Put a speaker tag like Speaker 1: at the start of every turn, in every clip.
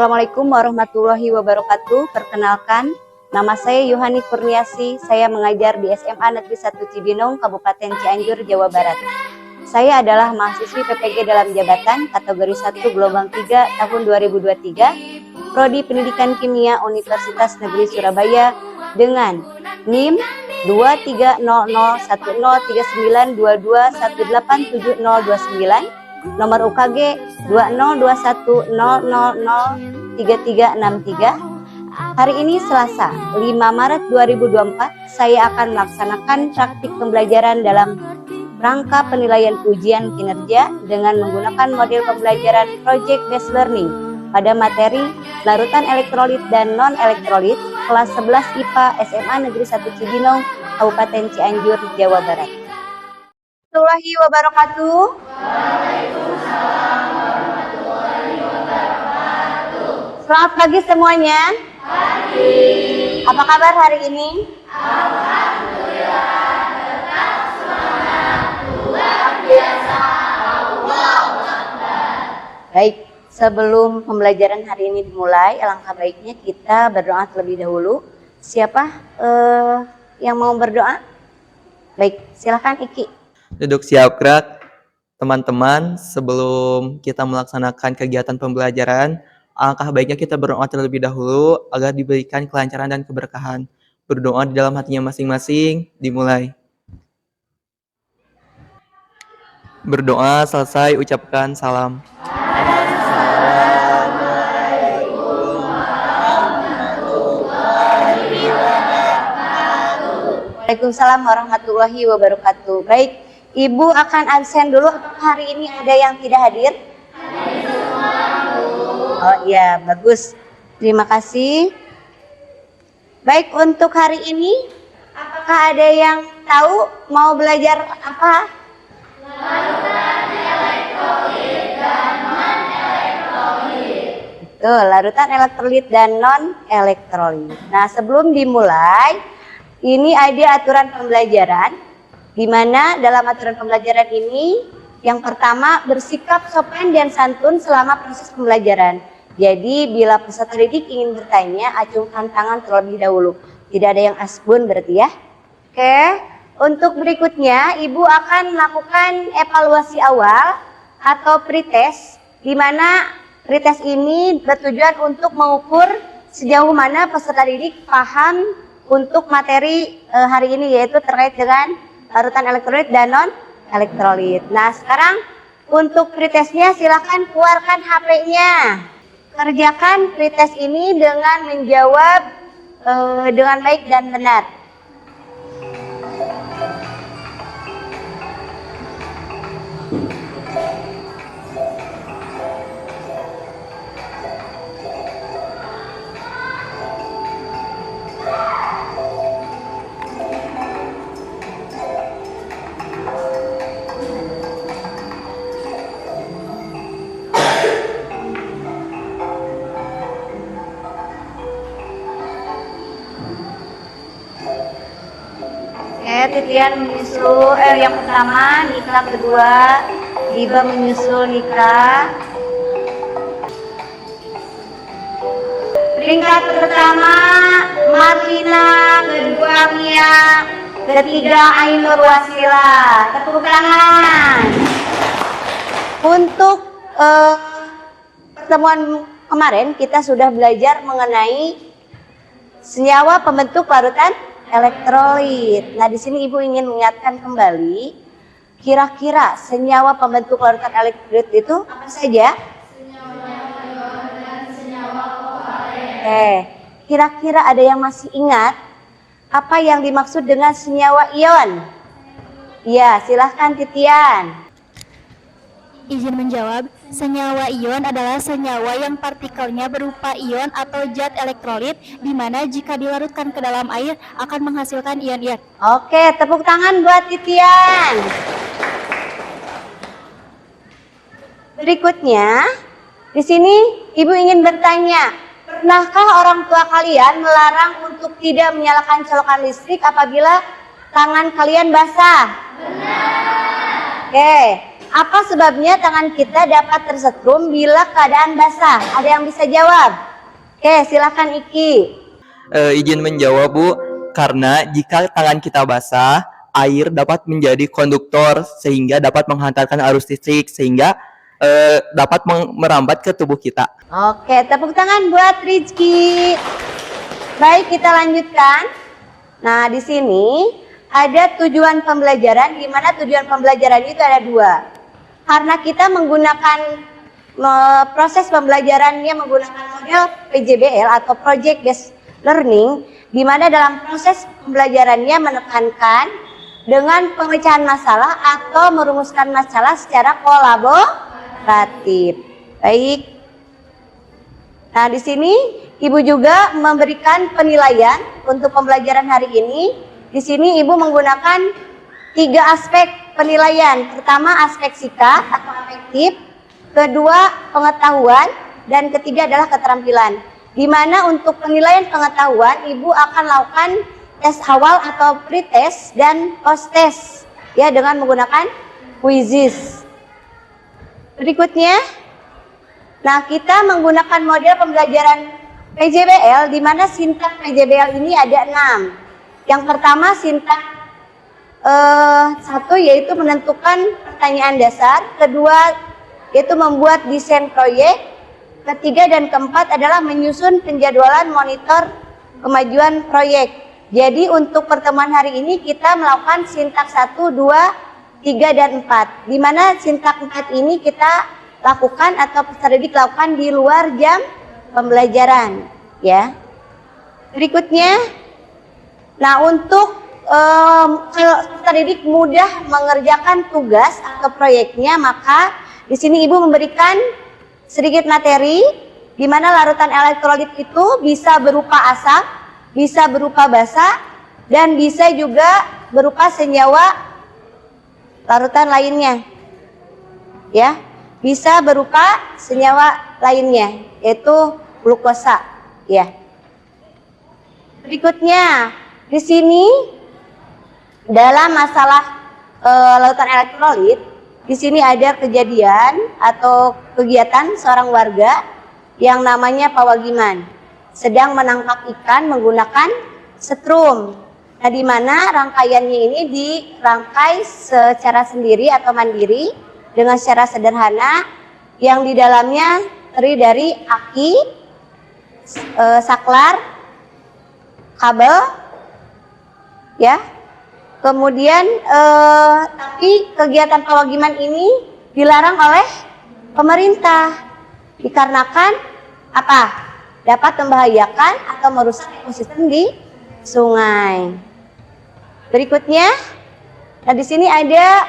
Speaker 1: Assalamualaikum warahmatullahi wabarakatuh. Perkenalkan, nama saya Yohani Kurniasi. Saya mengajar di SMA Negeri 1 Cibinong, Kabupaten Cianjur, Jawa Barat. Saya adalah mahasiswi PPG dalam jabatan kategori 1 gelombang 3 tahun 2023, Prodi Pendidikan Kimia Universitas Negeri Surabaya dengan NIM 23010392218709, nomor UKG 202100003363. Hari ini Selasa, 5 Maret 2024, saya akan melaksanakan praktik pembelajaran dalam rangka penilaian ujian kinerja dengan menggunakan model pembelajaran Project Based Learning pada materi larutan elektrolit dan non-elektrolit kelas 11 IPA SMA Negeri 1 Cibinong, Kabupaten Cianjur, Jawa Barat. Warahmatullahi wabarakatuh. Waalaikumsalam warahmatullahi wabarakatuh. Selamat pagi semuanya. Pagi. Apa kabar hari ini? Alhamdulillah, tetap semangat, luar biasa. Allahu Akbar. Baik, sebelum pembelajaran hari ini dimulai, alangkah baiknya kita berdoa terlebih dahulu. Siapa yang mau berdoa? Baik, silakan Iki.
Speaker 2: Duduk siap gerak. Teman-teman, sebelum kita melaksanakan kegiatan pembelajaran, alangkah baiknya kita berdoa terlebih dahulu agar diberikan kelancaran dan keberkahan. Berdoa di dalam hatinya masing-masing, dimulai. Berdoa selesai, ucapkan salam.
Speaker 1: Waalaikumsalam warahmatullahi wabarakatuh. Baik, Ibu akan absen dulu. Hari ini ada yang tidak hadir? Oh iya, bagus. Terima kasih. Baik, untuk hari ini, apakah ada yang tahu mau belajar apa? Larutan elektrolit dan non-elektrolit. Betul, larutan elektrolit dan non-elektrolit. Nah, sebelum dimulai, ini ada aturan pembelajaran. Di mana dalam aturan pembelajaran ini yang pertama bersikap sopan dan santun selama proses pembelajaran. Jadi bila peserta didik ingin bertanya, acungkan tangan terlebih dahulu. Tidak ada yang asbun berarti ya. Oke, untuk berikutnya Ibu akan melakukan evaluasi awal atau pretest, di mana pretest ini bertujuan untuk mengukur sejauh mana peserta didik paham untuk materi hari ini, yaitu terkait dengan larutan elektrolit dan non-elektrolit. Nah, sekarang untuk pretestnya silakan keluarkan HP-nya. Kerjakan pretest ini dengan menjawab dengan baik dan benar. Titian menyusul yang pertama, Nika kedua, Iba menyusul Nika. Peringkat pertama Marlina, kedua Mia, ketiga Ainur Wasila. Tepuk tangan. Untuk pertemuan kemarin kita sudah belajar mengenai senyawa pembentuk larutan elektrolit. Nah, di sini Ibu ingin mengingatkan kembali, kira-kira senyawa pembentuk larutan elektrolit itu apa saja? Senyawa ion dan senyawa kovalen. Kira-kira ada yang masih ingat apa yang dimaksud dengan senyawa ion? Ya, silahkan Titian.
Speaker 3: Izin menjawab, senyawa ion adalah senyawa yang partikelnya berupa ion atau zat elektrolit, di mana jika dilarutkan ke dalam air akan menghasilkan ion-ion.
Speaker 1: Oke, tepuk tangan buat Titian. Berikutnya, di sini Ibu ingin bertanya, pernahkah orang tua kalian melarang untuk tidak menyalakan colokan listrik apabila tangan kalian basah? Benar. Oke. Apa sebabnya tangan kita dapat tersetrum bila keadaan basah? Ada yang bisa jawab? Oke, silakan Iki.
Speaker 2: Izin menjawab, Bu. Karena jika tangan kita basah, air dapat menjadi konduktor sehingga dapat menghantarkan arus listrik sehingga dapat merambat ke tubuh kita.
Speaker 1: Oke, tepuk tangan buat Rizky. Baik, kita lanjutkan. Nah, di sini ada tujuan pembelajaran, di mana tujuan pembelajaran itu ada 2. Karena kita menggunakan proses pembelajarannya menggunakan model PJBL atau Project Based Learning, di mana dalam proses pembelajarannya menekankan dengan pemecahan masalah atau merumuskan masalah secara kolaboratif. Baik. Nah, di sini Ibu juga memberikan penilaian untuk pembelajaran hari ini. Di sini Ibu menggunakan 3 aspek penilaian. Pertama, aspek sikap atau afektif. Kedua, pengetahuan. Dan ketiga adalah keterampilan. Di mana untuk penilaian pengetahuan, Ibu akan lakukan tes awal atau pre-test dan post-test. Ya, dengan menggunakan quizzes. Berikutnya, nah kita menggunakan model pembelajaran PJBL, di mana sintak PJBL ini ada 6. Yang pertama sintak 1 yaitu menentukan pertanyaan dasar, kedua yaitu membuat desain proyek, ketiga dan keempat adalah menyusun penjadwalan monitor kemajuan proyek. Jadi untuk pertemuan hari ini kita melakukan sintak 1, 2, 3, dan 4. Di mana sintak 4 ini kita lakukan atau peserta didik lakukan di luar jam pembelajaran, ya. Berikutnya, nah untuk kalau peserta didik mudah mengerjakan tugas atau proyeknya, maka di sini Ibu memberikan sedikit materi di mana larutan elektrolit itu bisa berupa asap, bisa berupa basa, dan bisa juga berupa senyawa larutan lainnya. Ya, bisa berupa senyawa lainnya yaitu glukosa, ya. Berikutnya, di sini dalam masalah lautan elektrolit, di sini ada kejadian atau kegiatan seorang warga yang namanya Pawagiman sedang menangkap ikan menggunakan setrum. Nah, di mana rangkaiannya ini dirangkai secara sendiri atau mandiri dengan secara sederhana, yang di dalamnya terdiri dari aki, saklar, kabel, ya. Kemudian tapi kegiatan Pawagiman ini dilarang oleh pemerintah dikarenakan apa? Dapat membahayakan atau merusak ekosistem di sungai. Berikutnya, nah di sini ada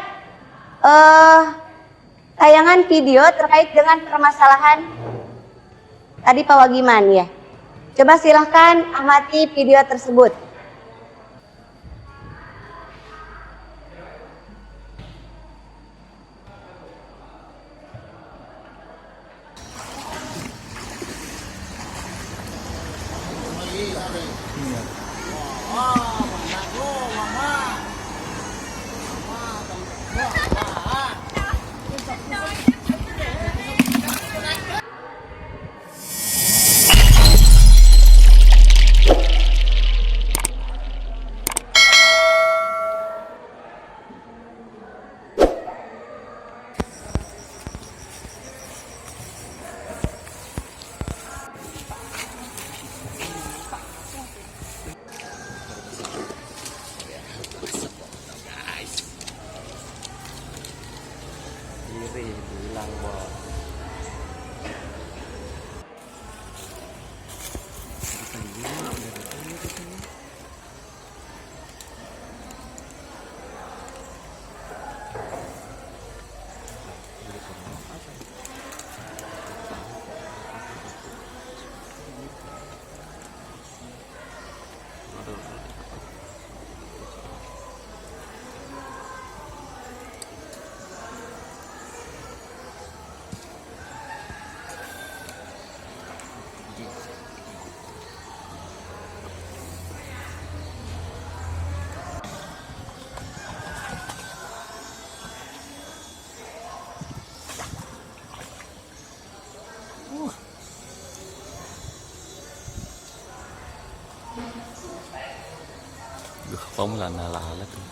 Speaker 1: tayangan video terkait dengan permasalahan tadi Pawagiman, ya. Coba silahkan amati video tersebut.
Speaker 4: Duh, kamu lala tuh.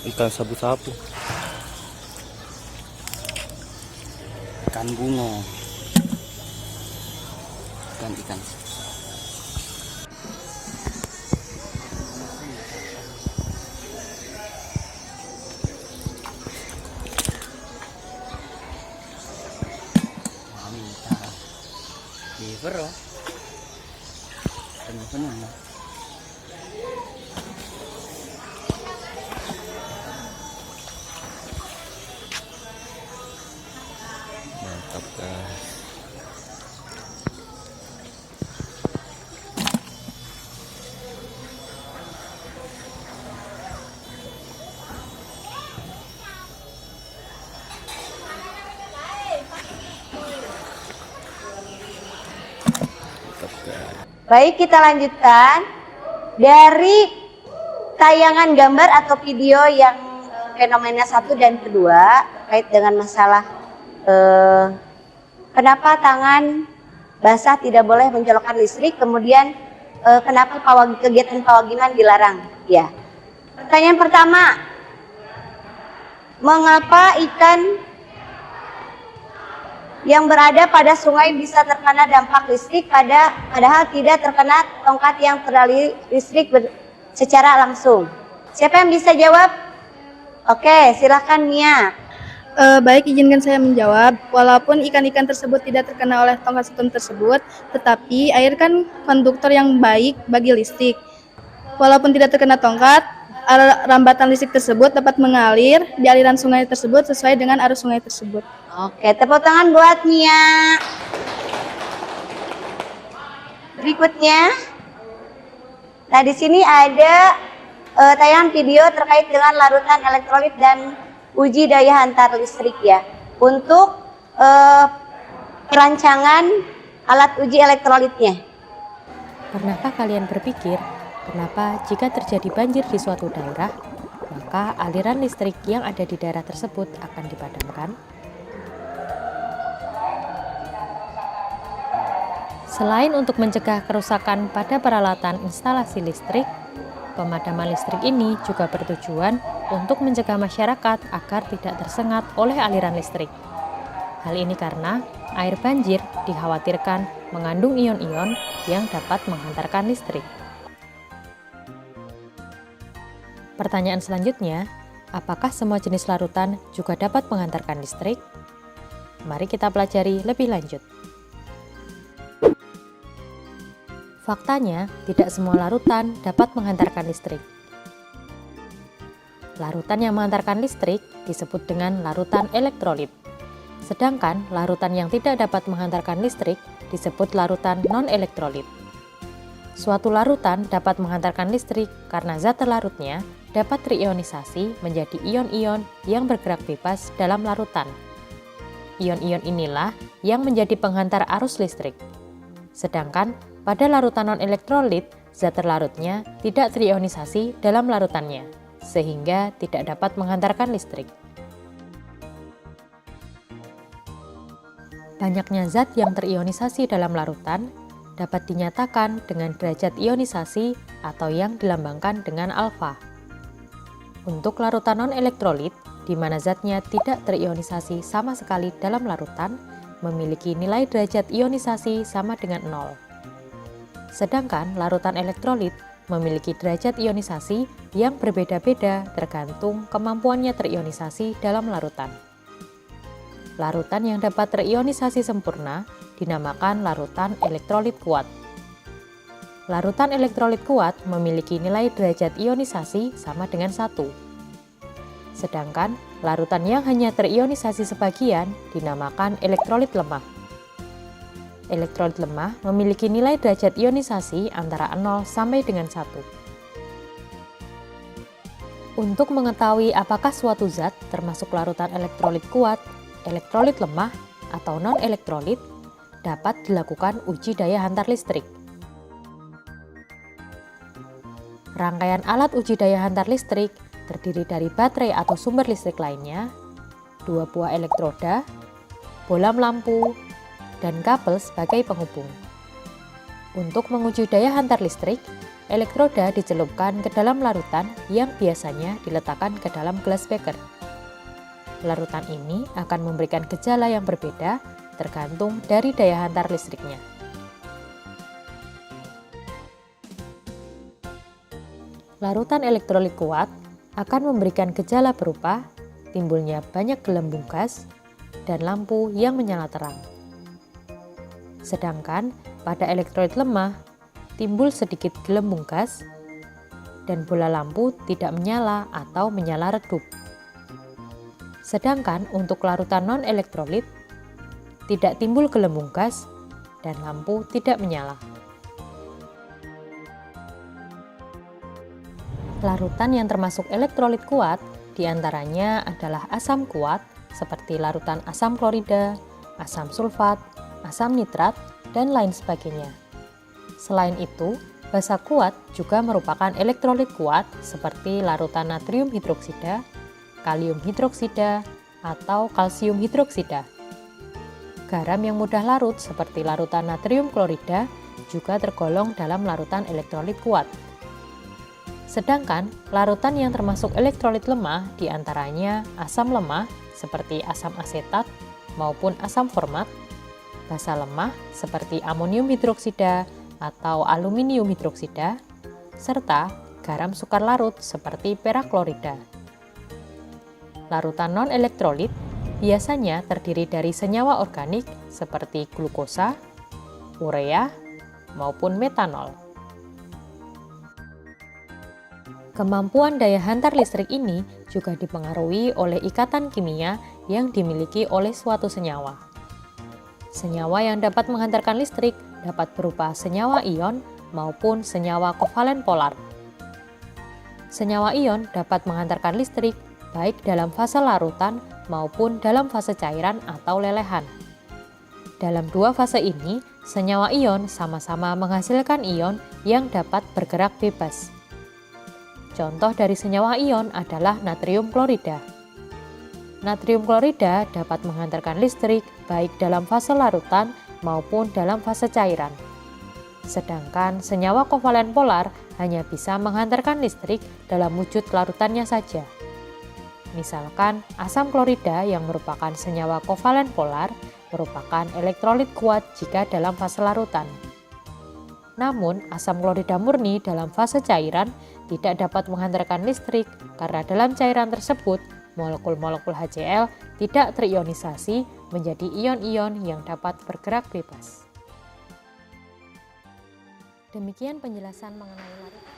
Speaker 4: Ikan sapu-sapu. Ikan bungo. Ikan. Liver oh. Penuh lah. Mantap guys.
Speaker 1: Baik, kita lanjutkan dari tayangan gambar atau video yang fenomena 1 dan kedua terkait dengan masalah kenapa tangan basah tidak boleh mencolokkan listrik, kemudian kenapa kegiatan pawagiman dilarang. Ya. Pertanyaan pertama, mengapa ikan yang berada pada sungai bisa terkena dampak listrik padahal tidak terkena tongkat yang teraliri listrik secara langsung? Siapa yang bisa jawab? Oke, silakan Mia.
Speaker 5: Baik, izinkan saya menjawab. Walaupun ikan-ikan tersebut tidak terkena oleh tongkat stun tersebut, tetapi air kan konduktor yang baik bagi listrik. Walaupun tidak terkena tongkat, rambatan listrik tersebut dapat mengalir di aliran sungai tersebut sesuai dengan arus sungai tersebut.
Speaker 1: Oke, tepuk tangan buat Mia. Berikutnya, nah di sini ada tayangan video terkait dengan larutan elektrolit dan uji daya hantar listrik ya. Untuk perancangan alat uji elektrolitnya.
Speaker 6: Pernahkah kalian berpikir, kenapa jika terjadi banjir di suatu daerah, maka aliran listrik yang ada di daerah tersebut akan dipadamkan? Selain untuk mencegah kerusakan pada peralatan instalasi listrik, pemadaman listrik ini juga bertujuan untuk mencegah masyarakat agar tidak tersengat oleh aliran listrik. Hal ini karena air banjir dikhawatirkan mengandung ion-ion yang dapat menghantarkan listrik. Pertanyaan selanjutnya, apakah semua jenis larutan juga dapat menghantarkan listrik? Mari kita pelajari lebih lanjut. Faktanya, tidak semua larutan dapat menghantarkan listrik. Larutan yang menghantarkan listrik disebut dengan larutan elektrolit. Sedangkan larutan yang tidak dapat menghantarkan listrik disebut larutan non-elektrolit. Suatu larutan dapat menghantarkan listrik karena zat terlarutnya dapat terionisasi menjadi ion-ion yang bergerak bebas dalam larutan. Ion-ion inilah yang menjadi penghantar arus listrik. Sedangkan pada larutan non-elektrolit, zat terlarutnya tidak terionisasi dalam larutannya, sehingga tidak dapat menghantarkan listrik. Banyaknya zat yang terionisasi dalam larutan dapat dinyatakan dengan derajat ionisasi atau yang dilambangkan dengan alfa. Untuk larutan non-elektrolit, di mana zatnya tidak terionisasi sama sekali dalam larutan, memiliki nilai derajat ionisasi sama dengan 0. Sedangkan larutan elektrolit memiliki derajat ionisasi yang berbeda-beda tergantung kemampuannya terionisasi dalam larutan. Larutan yang dapat terionisasi sempurna dinamakan larutan elektrolit kuat. Larutan elektrolit kuat memiliki nilai derajat ionisasi sama dengan 1. Sedangkan larutan yang hanya terionisasi sebagian dinamakan elektrolit lemah. Elektrolit lemah memiliki nilai derajat ionisasi antara 0 sampai dengan 1. Untuk mengetahui apakah suatu zat termasuk larutan elektrolit kuat, elektrolit lemah, atau non-elektrolit, dapat dilakukan uji daya hantar listrik. Rangkaian alat uji daya hantar listrik terdiri dari baterai atau sumber listrik lainnya, 2 buah elektroda, bohlam lampu, dan kabel sebagai penghubung. Untuk menguji daya hantar listrik, elektroda dicelupkan ke dalam larutan yang biasanya diletakkan ke dalam gelas beker. Larutan ini akan memberikan gejala yang berbeda tergantung dari daya hantar listriknya. Larutan elektrolit kuat akan memberikan gejala berupa timbulnya banyak gelembung gas dan lampu yang menyala terang. Sedangkan pada elektrolit lemah, timbul sedikit gelembung gas dan bola lampu tidak menyala atau menyala redup. Sedangkan untuk larutan non-elektrolit, tidak timbul gelembung gas dan lampu tidak menyala. Larutan yang termasuk elektrolit kuat diantaranya adalah asam kuat seperti larutan asam klorida, asam sulfat, asam nitrat, dan lain sebagainya. Selain itu, basa kuat juga merupakan elektrolit kuat seperti larutan natrium hidroksida, kalium hidroksida, atau kalsium hidroksida. Garam yang mudah larut seperti larutan natrium klorida juga tergolong dalam larutan elektrolit kuat. Sedangkan larutan yang termasuk elektrolit lemah diantaranya asam lemah seperti asam asetat maupun asam format, basa lemah seperti amonium hidroksida atau aluminium hidroksida, serta garam sukar larut seperti peraklorida. Larutan non-elektrolit biasanya terdiri dari senyawa organik seperti glukosa, urea, maupun metanol. Kemampuan daya hantar listrik ini juga dipengaruhi oleh ikatan kimia yang dimiliki oleh suatu senyawa. Senyawa yang dapat menghantarkan listrik dapat berupa senyawa ion maupun senyawa kovalen polar. Senyawa ion dapat menghantarkan listrik baik dalam fase larutan maupun dalam fase cairan atau lelehan. Dalam dua fase ini, senyawa ion sama-sama menghasilkan ion yang dapat bergerak bebas. Contoh dari senyawa ion adalah natrium klorida. Natrium klorida dapat menghantarkan listrik baik dalam fase larutan maupun dalam fase cairan. Sedangkan senyawa kovalen polar hanya bisa menghantarkan listrik dalam wujud larutannya saja. Misalkan asam klorida yang merupakan senyawa kovalen polar merupakan elektrolit kuat jika dalam fase larutan. Namun, asam klorida murni dalam fase cairan tidak dapat menghantarkan listrik karena dalam cairan tersebut molekul-molekul HCl tidak terionisasi menjadi ion-ion yang dapat bergerak bebas. Demikian penjelasan mengenai larutan.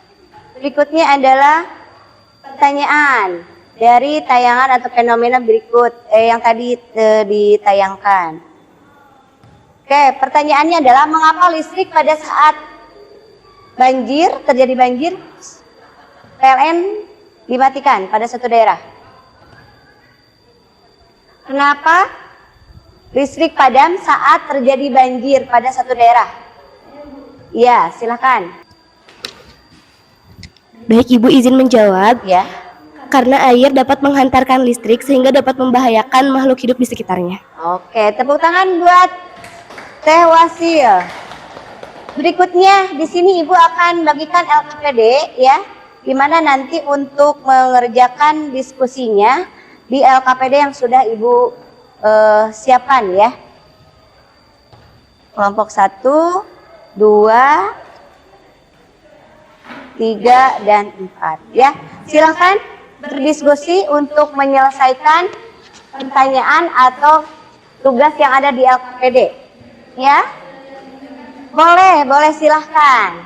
Speaker 1: Berikutnya adalah pertanyaan dari tayangan atau fenomena berikut yang tadi ditayangkan. Oke, pertanyaannya adalah mengapa listrik pada saat terjadi banjir, PLN dimatikan pada satu daerah? Kenapa listrik padam saat terjadi banjir pada satu daerah? Ya, silakan.
Speaker 7: Baik, Ibu izin menjawab.
Speaker 1: Ya.
Speaker 7: Karena air dapat menghantarkan listrik sehingga dapat membahayakan makhluk hidup di sekitarnya.
Speaker 1: Oke, tepuk tangan buat Teh Wasil. Berikutnya di sini Ibu akan bagikan LKPD ya, di mana nanti untuk mengerjakan diskusinya di LKPD yang sudah Ibu siapkan ya. Kelompok 1, 2, 3, dan 4 ya. Silakan berdiskusi untuk menyelesaikan pertanyaan atau tugas yang ada di LKPD ya. Boleh silahkan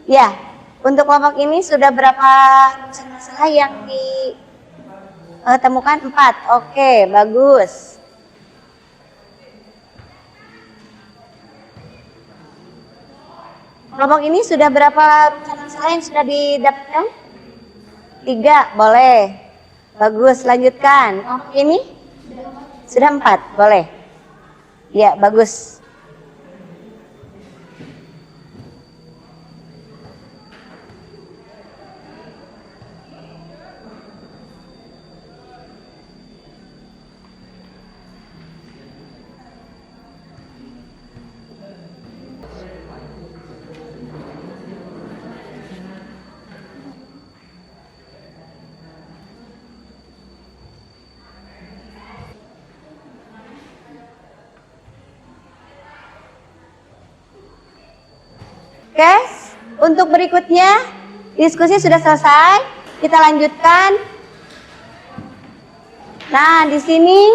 Speaker 1: ya. Untuk kelompok ini sudah berapa masalah yang ditemukan? 4. Oke, bagus. Kelompok ini sudah berapa masalah yang sudah didapatkan? 3, boleh. Bagus, lanjutkan. Kelompok ini? Sudah 4, boleh. Ya, bagus. Oke, untuk berikutnya diskusi sudah selesai. Kita lanjutkan. Nah, di sini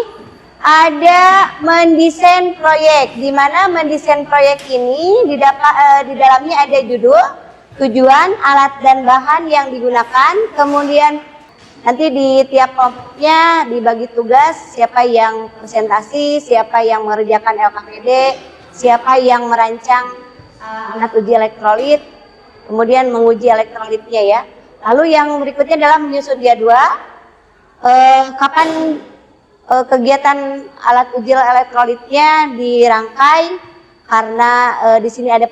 Speaker 1: ada mendesain proyek. Di mana mendesain proyek ini di dalamnya ada judul, tujuan, alat dan bahan yang digunakan. Kemudian nanti di tiap kelompoknya dibagi tugas, siapa yang presentasi, siapa yang mengerjakan LKPD, siapa yang merancang alat uji elektrolit, kemudian menguji elektrolitnya ya. Lalu yang berikutnya adalah menyusun jadwal, kapan kegiatan alat uji elektrolitnya dirangkai. Karena di sini ada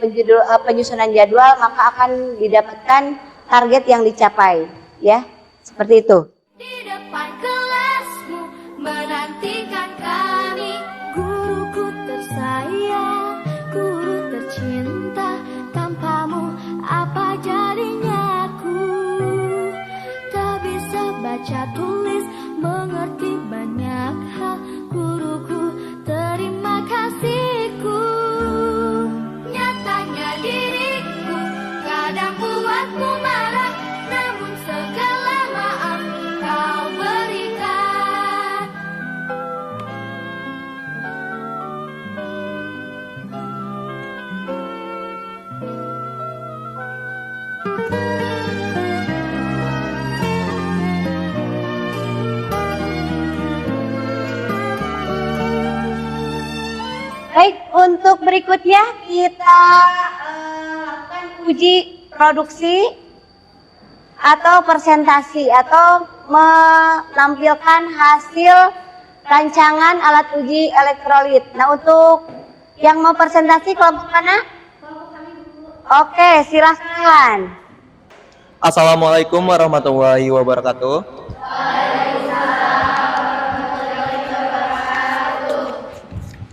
Speaker 1: penyusunan jadwal, maka akan didapatkan target yang dicapai ya. Seperti itu.
Speaker 8: Di depan kelasmu menantikan kami, guruku tersayang, guru tercinta, tanpamu apa jadinya aku? Tak bisa baca tulis, mengerti banyak hal, guruku terima kasihku. Nyatanya diriku kadang buatmu marah, namun segala maaf kau berikan.
Speaker 1: Baik, untuk berikutnya kita lakukan uji produksi atau presentasi atau menampilkan hasil rancangan alat uji elektrolit. Nah, untuk yang mau presentasi kelompok mana? Oke, silahkan.
Speaker 2: Assalamualaikum warahmatullahi wabarakatuh.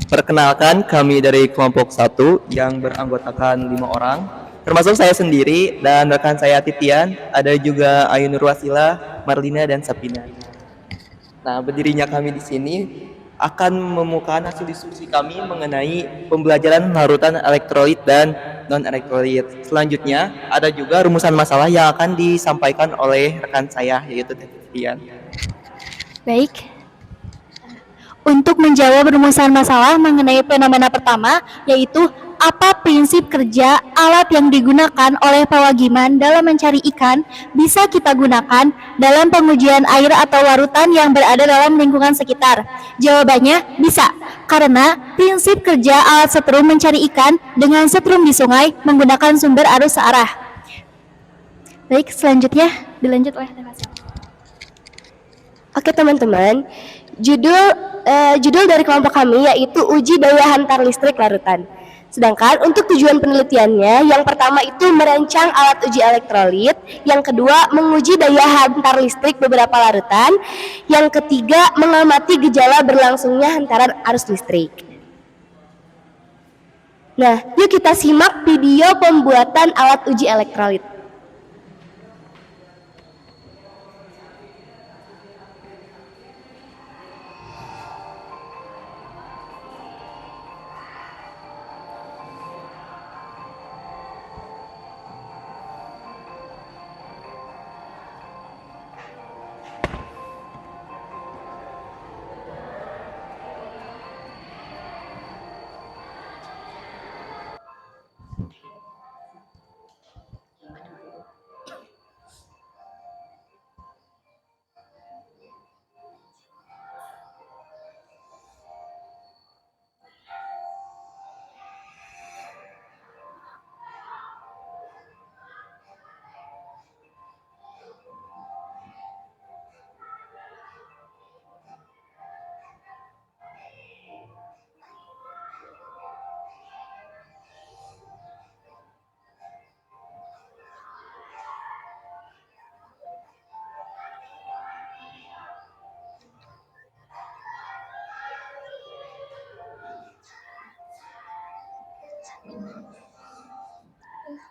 Speaker 2: Perkenalkan, kami dari kelompok 1 yang beranggotakan 5 orang, termasuk saya sendiri dan rekan saya Titian, ada juga Ayu Nurwasila, Marlina, dan Sapina. Nah, berdirinya kami di sini akan memukakan hasil diskusi kami mengenai pembelajaran larutan elektrolit dan non-elektrolit. Selanjutnya, ada juga rumusan masalah yang akan disampaikan oleh rekan saya, yaitu Titian.
Speaker 3: Baik. Untuk menjawab rumusan masalah mengenai fenomena pertama, yaitu apa prinsip kerja alat yang digunakan oleh pewagiman dalam mencari ikan bisa kita gunakan dalam pengujian air atau larutan yang berada dalam lingkungan sekitar? Jawabannya bisa, karena prinsip kerja alat setrum mencari ikan dengan setrum di sungai menggunakan sumber arus searah. Baik, selanjutnya dilanjut oleh Teh.
Speaker 7: Oke teman-teman, judul dari kelompok kami yaitu uji daya hantar listrik larutan. Sedangkan untuk tujuan penelitiannya, yang pertama itu merancang alat uji elektrolit, yang kedua menguji daya hantar listrik beberapa larutan, yang ketiga mengamati gejala berlangsungnya hantaran arus listrik. Nah, yuk kita simak video pembuatan alat uji elektrolit.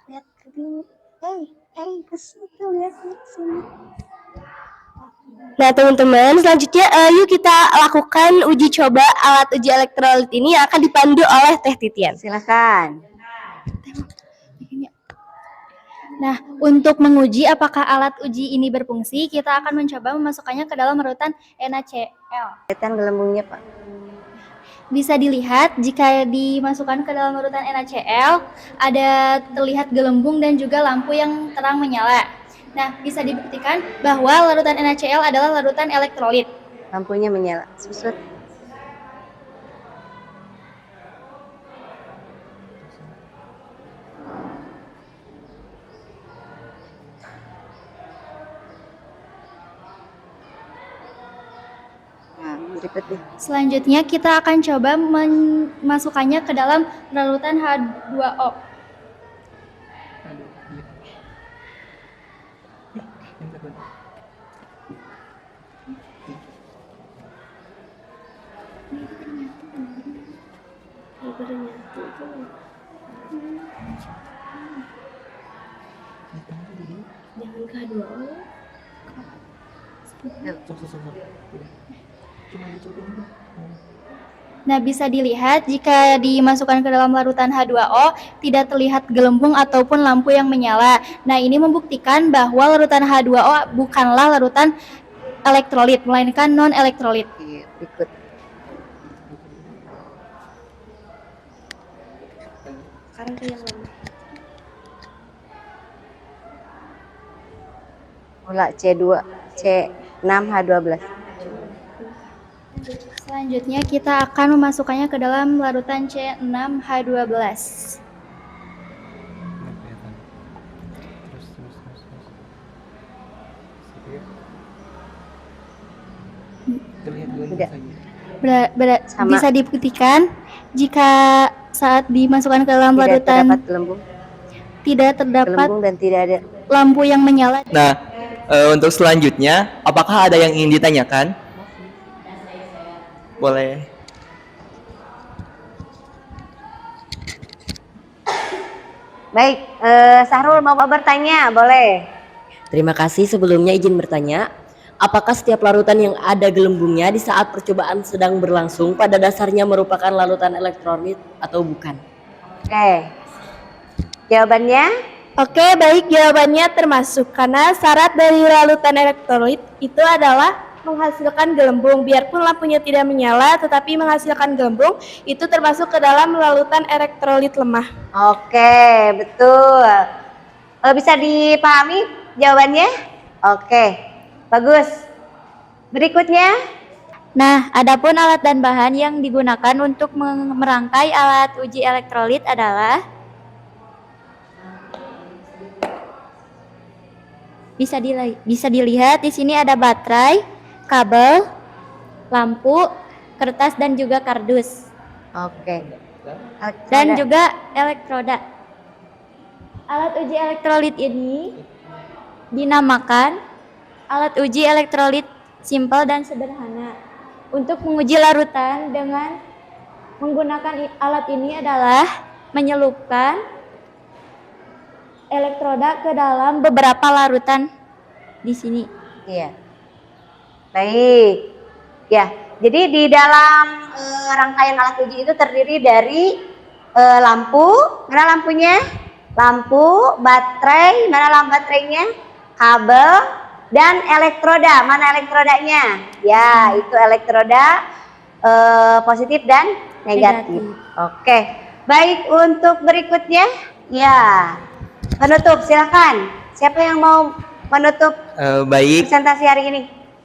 Speaker 1: Lihat ke sini. Ke situ, lihat ke sini.
Speaker 7: Nah teman-teman, selanjutnya yuk kita lakukan uji coba alat uji elektrolit ini yang akan dipandu oleh Teh Titian.
Speaker 1: Silakan.
Speaker 3: Nah, untuk menguji apakah alat uji ini berfungsi, kita akan mencoba memasukkannya ke dalam larutan NaCl.
Speaker 1: Kelihatan gelembungnya, Pak.
Speaker 3: Bisa dilihat jika dimasukkan ke dalam larutan NaCl, ada terlihat gelembung dan juga lampu yang terang menyala. Nah, bisa dibuktikan bahwa larutan NaCl adalah larutan elektrolit.
Speaker 1: Lampunya menyala. Susut. Nah, berikutnya.
Speaker 3: Selanjutnya kita akan coba memasukkannya ke dalam larutan H2O. Nah, bisa dilihat jika dimasukkan ke dalam larutan H2O tidak terlihat gelembung ataupun lampu yang menyala. Nah, ini membuktikan bahwa larutan H2O bukanlah larutan elektrolit, melainkan non-elektrolit.
Speaker 1: Iya, berikut. Sekarang ke yang lama. Bola C2, C6H12.
Speaker 3: Selanjutnya kita akan memasukkannya ke dalam larutan C6H12.
Speaker 1: Tidak. Sama.
Speaker 3: Bisa dibuktikan jika saat dimasukkan ke dalam
Speaker 1: Tidak
Speaker 3: larutan
Speaker 1: terdapat gelembung.
Speaker 3: tidak terdapat
Speaker 1: Gelembung dan tidak ada.
Speaker 3: lampu yang menyala.
Speaker 2: Nah, untuk selanjutnya, apakah ada yang ingin ditanyakan? Boleh.
Speaker 1: Baik, Sahrul mau bertanya, boleh.
Speaker 7: Terima kasih. Sebelumnya izin bertanya, apakah setiap larutan yang ada gelembungnya di saat percobaan sedang berlangsung pada dasarnya merupakan larutan elektrolit atau bukan?
Speaker 1: Oke. Jawabannya?
Speaker 5: Oke, baik, jawabannya termasuk karena syarat dari larutan elektrolit itu adalah menghasilkan gelembung. Biarpun lampunya tidak menyala tetapi menghasilkan gelembung, itu termasuk ke dalam larutan elektrolit lemah.
Speaker 1: Oke, betul. Bisa dipahami jawabannya? Oke, bagus. Berikutnya?
Speaker 3: Nah, adapun alat dan bahan yang digunakan untuk merangkai alat uji elektrolit adalah bisa dilihat di sini ada baterai, kabel, lampu, kertas dan juga kardus.
Speaker 1: Oke.
Speaker 3: Dan juga elektroda. Alat uji elektrolit ini dinamakan alat uji elektrolit simpel dan sederhana. Untuk menguji larutan dengan menggunakan alat ini adalah menyelupkan elektroda ke dalam beberapa larutan di sini.
Speaker 1: Iya. Baik. Ya, jadi di dalam rangkaian alat uji itu terdiri dari lampu, mana lampunya? Lampu, baterai, mana lampu baterainya? Kabel, dan elektroda, mana elektrodanya? Ya, itu elektroda positif dan negatif. Oke, baik, untuk berikutnya, ya, penutup, silakan. Siapa yang mau menutup
Speaker 2: Baik,
Speaker 1: presentasi hari ini?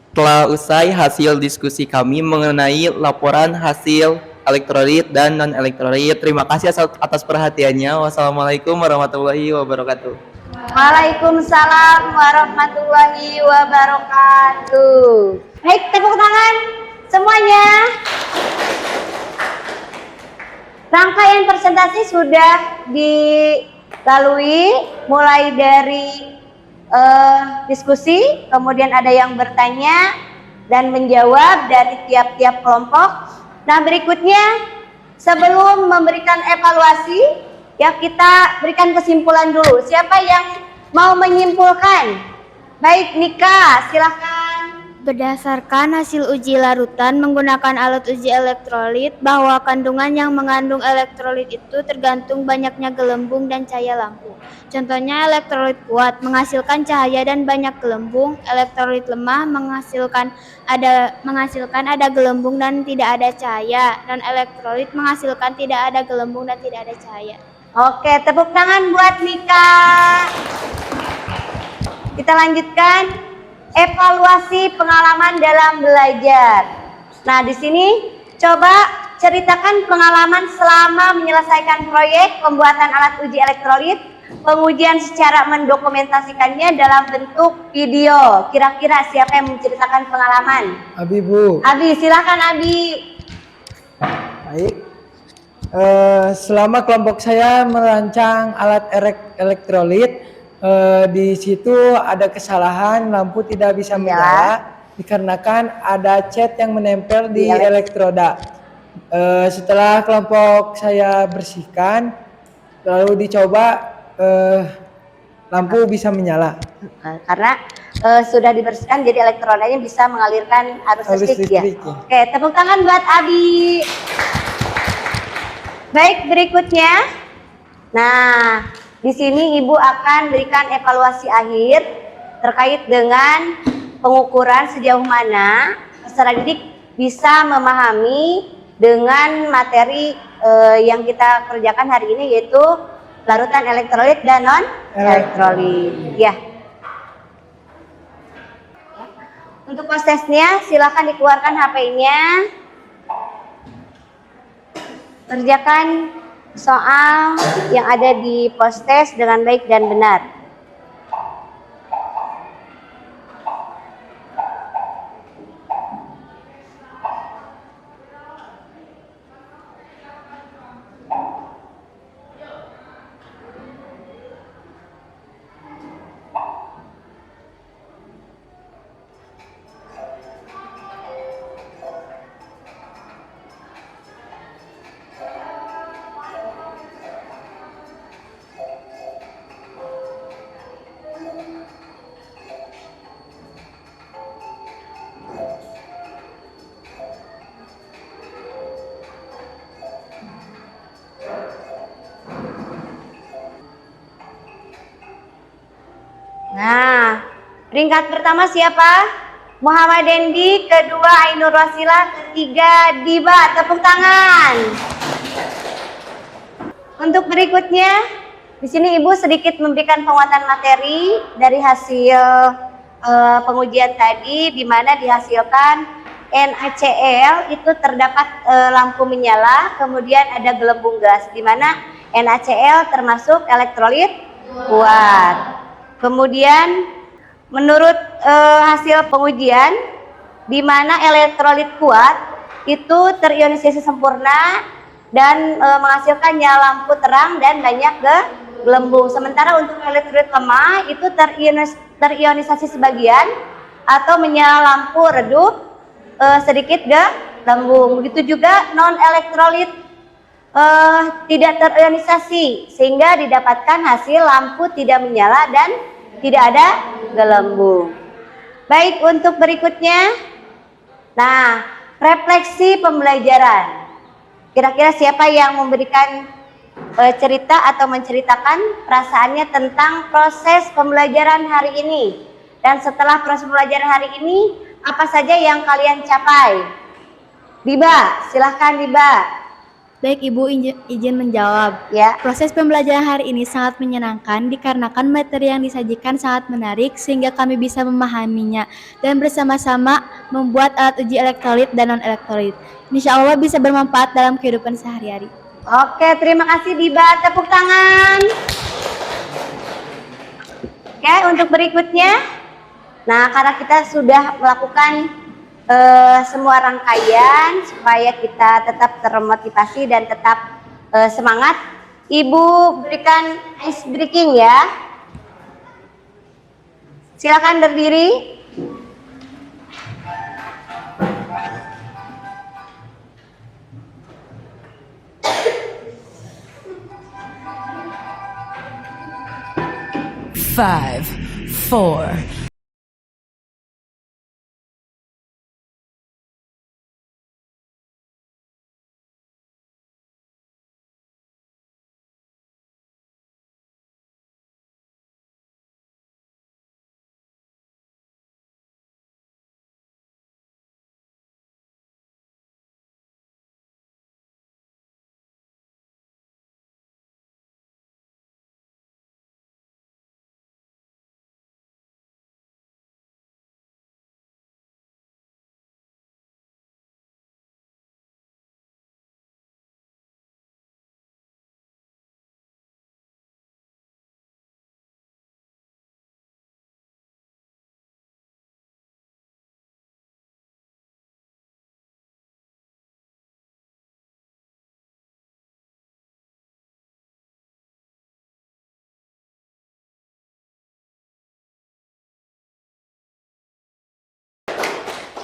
Speaker 2: telah usai hasil diskusi kami mengenai laporan hasil elektrolit dan non-elektrolit. Terima kasih atas perhatiannya. Wassalamualaikum warahmatullahi wabarakatuh.
Speaker 1: Waalaikumsalam warahmatullahi wabarakatuh. Baik, tepuk tangan semuanya. Rangkaian presentasi sudah dilalui, mulai dari diskusi, kemudian ada yang bertanya dan menjawab dari tiap-tiap kelompok. Nah, berikutnya sebelum memberikan evaluasi, ya kita berikan kesimpulan dulu. Siapa yang mau menyimpulkan? Baik, Nika, silakan.
Speaker 3: Berdasarkan hasil uji larutan menggunakan alat uji elektrolit, bahwa kandungan yang mengandung elektrolit itu tergantung banyaknya gelembung dan cahaya lampu. Contohnya, elektrolit kuat menghasilkan cahaya dan banyak gelembung, elektrolit lemah menghasilkan ada gelembung dan tidak ada cahaya, dan elektrolit menghasilkan tidak ada gelembung dan tidak ada cahaya.
Speaker 1: Oke, tepuk tangan buat Mika. Kita lanjutkan. Evaluasi pengalaman dalam belajar. Nah, di sini coba ceritakan pengalaman selama menyelesaikan proyek pembuatan alat uji elektrolit, pengujian secara mendokumentasikannya dalam bentuk video. Kira-kira siapa yang menceritakan pengalaman?
Speaker 9: Abi, Bu.
Speaker 1: Abi, silakan Abi.
Speaker 9: Baik. Selama kelompok saya merancang alat elektrolit, di situ ada kesalahan lampu tidak bisa menyala dikarenakan ada cat yang menempel di elektroda. Setelah kelompok saya bersihkan, lalu dicoba, lampu bisa menyala.
Speaker 1: Karena sudah dibersihkan, jadi elektrodanya bisa mengalirkan arus listrik ya. Oke, tepuk tangan buat Abi. Baik, berikutnya. Nah, di sini Ibu akan berikan evaluasi akhir terkait dengan pengukuran sejauh mana peserta didik bisa memahami dengan materi yang kita kerjakan hari ini, yaitu larutan elektrolit dan non elektrolit. Ya. Untuk prosesnya silakan dikeluarkan HP-nya. Kerjakan soal yang ada di post-test dengan baik dan benar. Nah, peringkat pertama siapa? Muhammad Dendi, kedua Ainur Wasila, ketiga Diba. Tepuk tangan. Untuk berikutnya, di sini Ibu sedikit memberikan penguatan materi dari hasil pengujian tadi, di mana dihasilkan NaCl itu terdapat lampu menyala, kemudian ada gelembung gas, di mana NaCl termasuk elektrolit kuat. Kemudian menurut hasil pengujian, di mana elektrolit kuat itu terionisasi sempurna dan menghasilkan nyala lampu terang dan banyak gelembung. Sementara untuk elektrolit lemah itu terionisasi sebagian atau menyala lampu redup, sedikit gelembung. Begitu juga non elektrolit tidak terionisasi, sehingga didapatkan hasil lampu tidak menyala dan tidak ada gelembung. Baik, untuk berikutnya, nah, refleksi pembelajaran. Kira-kira siapa yang memberikan cerita atau menceritakan perasaannya tentang proses pembelajaran hari ini? Dan setelah proses pembelajaran hari ini, apa saja yang kalian capai? Diba, silahkan Diba.
Speaker 5: Baik, Ibu izin menjawab.
Speaker 1: Ya.
Speaker 5: Proses pembelajaran hari ini sangat menyenangkan dikarenakan materi yang disajikan sangat menarik sehingga kami bisa memahaminya dan bersama-sama membuat alat uji elektrolit dan non-elektrolit. Insya Allah bisa bermanfaat dalam kehidupan sehari-hari.
Speaker 1: Oke, terima kasih Diba. Tepuk tangan. Oke, untuk berikutnya. Nah, karena kita sudah melakukan semua rangkaian supaya kita tetap termotivasi dan tetap semangat, Ibu berikan ice breaking ya. Silakan berdiri.
Speaker 10: Five, four,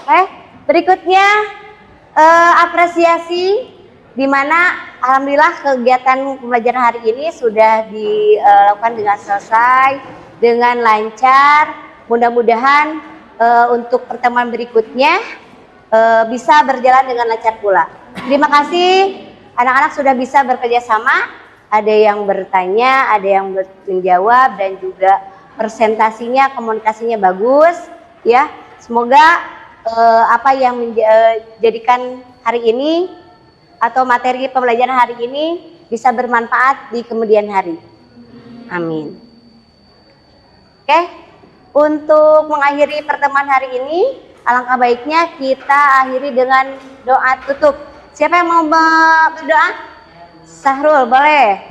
Speaker 1: Oke, berikutnya apresiasi, di mana alhamdulillah kegiatan pembelajaran hari ini sudah dilakukan dengan selesai, dengan lancar. Mudah-mudahan untuk pertemuan berikutnya bisa berjalan dengan lancar pula. Terima kasih, anak-anak sudah bisa bekerja sama. Ada yang bertanya, ada yang menjawab, dan juga presentasinya, komunikasinya bagus. Ya, semoga apa yang menjadikan hari ini atau materi pembelajaran hari ini bisa bermanfaat di kemudian hari. Amin. Oke, untuk mengakhiri pertemuan hari ini, alangkah baiknya kita akhiri dengan doa tutup. Siapa yang mau berdoa? Sahrul, boleh.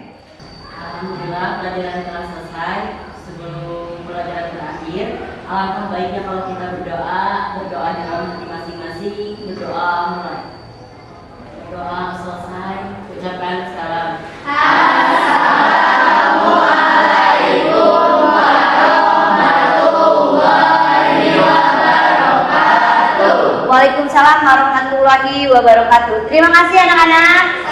Speaker 10: Alhamdulillah pelajaran telah selesai. Sebelum pelajaran berakhir, alangkah baiknya kalau kita berdoa dalam hati masing-masing. Berdoa mulai. Berdoa selesai, ucapkan salam. Assalamualaikum warahmatullahi wabarakatuh.
Speaker 1: Waalaikumsalam warahmatullahi wabarakatuh. Terima kasih anak-anak.